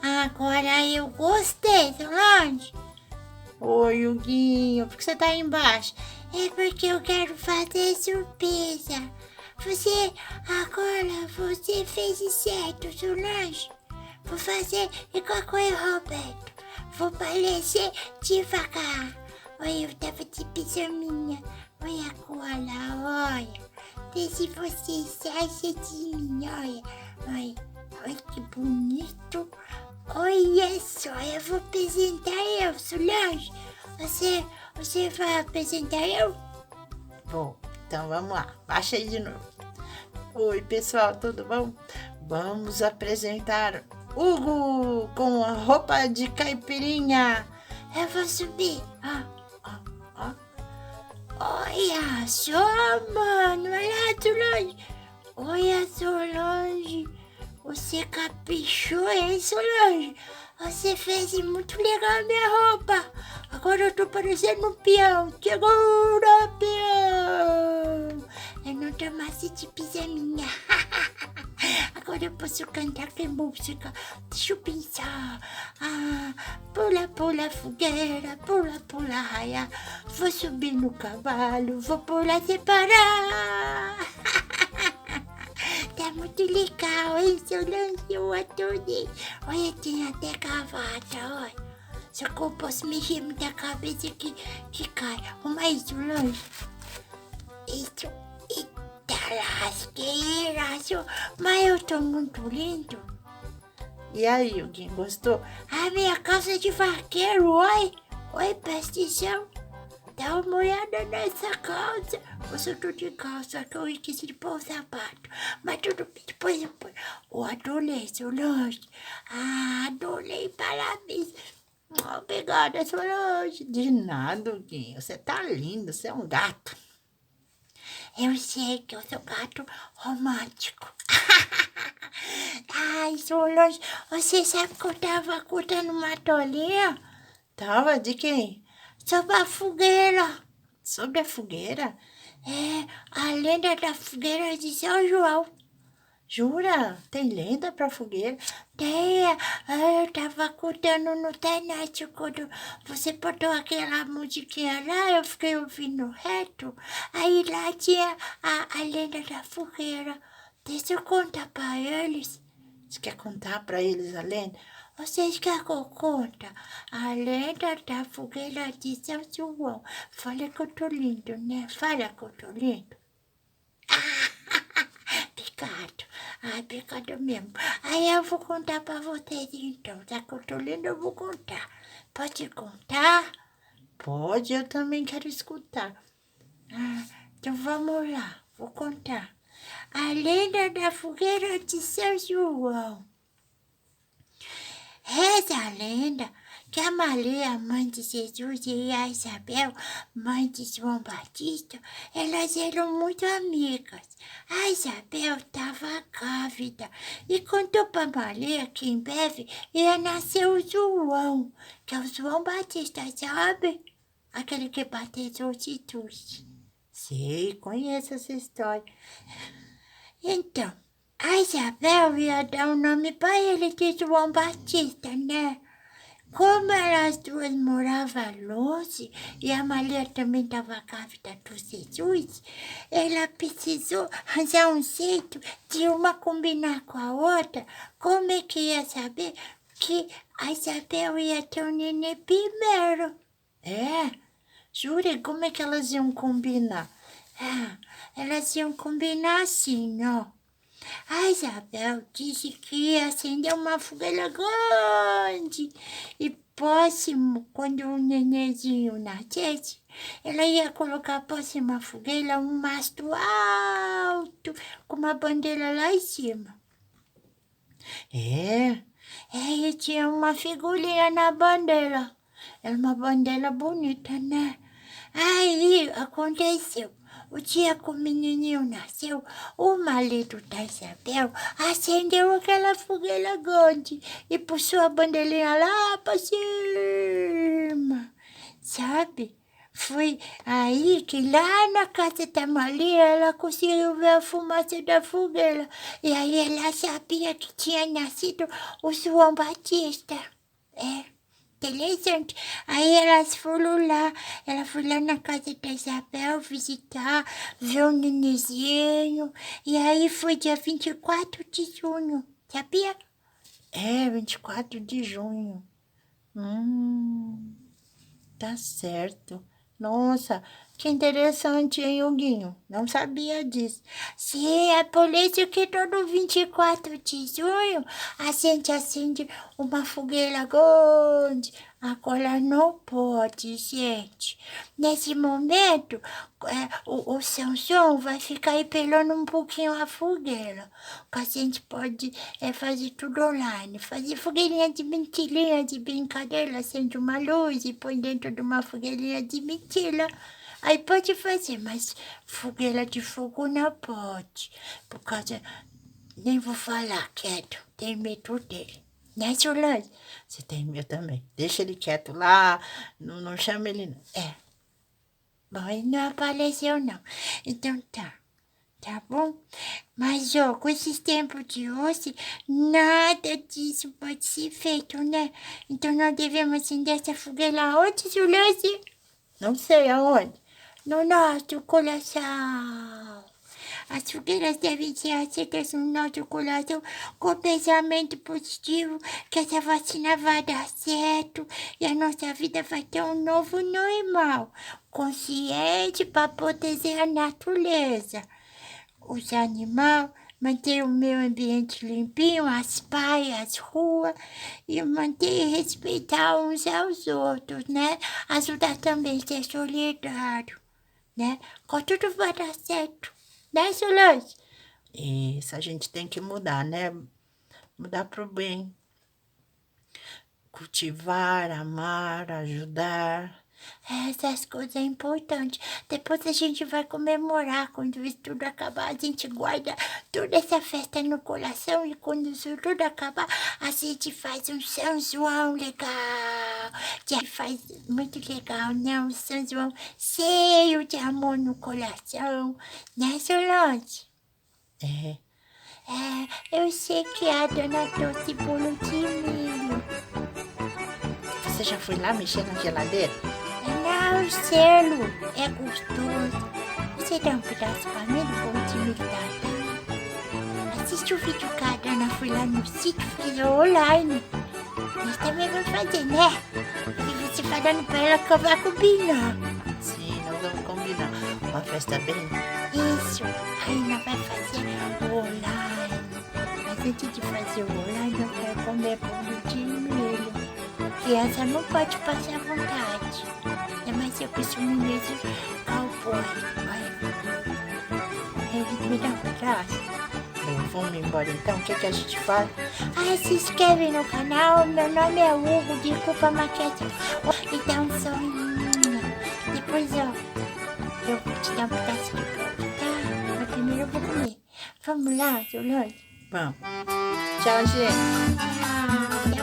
Agora eu gostei, Solange. Oi, Huguinho, por que você tá aí embaixo? É porque eu quero fazer surpresa. Você fez certo, Solange. Vou fazer igual com o Roberto. Vou parecer devagar. Olha, eu tava de pijaminha. Olha agora, olha. Vê se você se acha de mim, olha. Olha que bonito. Olha só, eu vou apresentar eu, Solange. Você vai apresentar eu? Bom, então vamos lá, baixa aí de novo. Oi, pessoal, tudo bom? Vamos apresentar Hugo com a roupa de caipirinha. Eu vou subir. Olha só, mano. Olha, Solange. Olha, Solange. Você caprichou, hein, Solange? Você fez muito legal a minha roupa. Agora eu tô parecendo um peão. Segura, peão. Eu não tô mais de pijaminha. Agora eu posso cantar que música. Deixa eu pensar. Pula, pula fogueira, pula, pula raia. Vou subir no cavalo, vou pular sem parar. Tá muito legal, hein, Solange? Eu adorei. Olha, tem até cavata, olha. Só que eu posso mexer muita cabeça que cai. Mas, Solange, isso, eita lasqueira, mas eu tô muito lindo. E aí, Huguinho, gostou? A minha calça de vaqueiro, oi. Oi, presta atenção. Dá uma olhada nessa calça. Eu só tô de calça, que eu esqueci de pôr o sapato. Mas tudo bem, depois eu ponho. Eu adorei, Solange. Adorei, parabéns. Obrigada, Solange. De nada, Huguinho, você tá lindo, você é um gato. Eu sei que eu sou gato romântico. Ai, Solange, você sabe que eu tava contando uma tolinha? Tava de quem? Sobre a fogueira. Sobre a fogueira? É, a lenda da fogueira de São João. Jura? Tem lenda pra fogueira? Tem, eu tava contando no internet quando você botou aquela musiquinha lá, eu fiquei ouvindo reto. Aí lá tinha a lenda da fogueira. Deixa eu contar pra eles. Você quer contar pra eles a lenda? Vocês querem que eu conte? A lenda da fogueira de São João. Fala que eu tô lindo, né? Fala que eu tô lindo. Pecado. Pecado mesmo. Aí eu vou contar pra vocês então. Já que eu tô lindo, eu vou contar. Pode contar? Pode, eu também quero escutar. Então vamos lá, vou contar. A lenda da fogueira de São João. Reza a lenda que a Maria, mãe de Jesus, e a Isabel, mãe de João Batista, elas eram muito amigas. A Isabel estava grávida e contou para Maria que em breve ia nascer o João, que é o João Batista, sabe? Aquele que batizou Jesus. Sei, conheço essa história. Então, a Isabel ia dar o nome para ele de João Batista, né? Como elas duas moravam longe e a Maria também estava grávida do Jesus, ela precisou arranjar um jeito de uma combinar com a outra. Como é que ia saber que a Isabel ia ter o nenê primeiro? É? Jure, como é que elas iam combinar? Elas iam combinar assim, ó. A Isabel disse que ia acender uma fogueira grande e próximo, quando o nenenzinho nascesse, ela ia colocar próximo à fogueira um mastro alto com uma bandeira lá em cima. É? E tinha uma figurinha na bandeira. Era uma bandeira bonita, né? Aí aconteceu. O dia que o menininho nasceu, o marido da Isabel acendeu aquela fogueira grande e puxou a bandeirinha lá para cima. Sabe? Foi aí que lá na casa da Maria ela conseguiu ver a fumaça da fogueira. E aí ela sabia que tinha nascido o João Batista. É, interessante. Aí elas foram lá, ela foi lá na casa da Isabel visitar, ver o nenenzinho. E aí foi dia 24 de junho, sabia? É, 24 de junho. Tá certo. Nossa, que interessante, hein, Huguinho? Não sabia disso. Sim, é por isso que todo 24 de junho a gente acende uma fogueira grande. Agora não pode, gente. Nesse momento, o São João vai ficar aí pelando um pouquinho a fogueira. Que a gente pode fazer tudo online. Fazer fogueirinha de mentirinha, de brincadeira, acende uma luz e põe dentro de uma fogueirinha de mentira. Aí pode fazer, mas fogueira de fogo não pode. Por causa. Nem vou falar, quieto. Tenho medo dele. Né, Solange? Você tem medo também. Deixa ele quieto lá, não chama ele não. É. Bom, ele não apareceu, não. Então tá. Tá bom? Mas, ó, com esses tempos de hoje, nada disso pode ser feito, né? Então nós devemos acender essa fogueira onde, Solange? Não sei aonde. No nosso coração. As fogueiras devem ser aceitas no nosso coração com pensamento positivo, que essa vacina vai dar certo e a nossa vida vai ter um novo normal, consciente para proteger a natureza, os animais, manter o meio ambiente limpinho, as praias, as ruas, e manter e respeitar uns aos outros, né? Ajudar também a ser solidário, né? Com tudo vai dar certo. Né, Solange? Isso, a gente tem que mudar, né? Mudar pro bem. Cultivar, amar, ajudar. Essas coisas é importante. Depois a gente vai comemorar. Quando isso tudo acabar, a gente guarda toda essa festa no coração. E quando isso tudo acabar, a gente faz um São João legal. Que faz muito legal, né? Um São João cheio de amor no coração. Né, Solange? É. Eu sei que a dona trouxe bolo de milho. Você já foi lá mexer na geladeira? Não, o selo é gostoso. Você dá um pedaço pra mim do bolo de milho da Dana? Assiste o vídeo que a Dana foi lá no sítio fazer online. Nós também vamos fazer, né? E você falando pra ela que eu vou combinar. Sim, nós vamos combinar. Uma festa bem. Isso. Aí nós vai fazer o online. Mas antes de fazer o online, eu quero comer bolo de milho. Criança não pode passar vontade. É mais eu costumo mesmo cowboy. Ele me dá um pedaço. Bom, vamos embora então. O que a gente faz? Se inscreve no canal. Meu nome é Hugo, de Culpa Maquete. E dá um soninho. Depois, eu vou te dar um pedaço de bolo, tá? Mas primeiro eu vou comer. Vamos lá, Solange? Vamos. Tchau, gente. Tchau.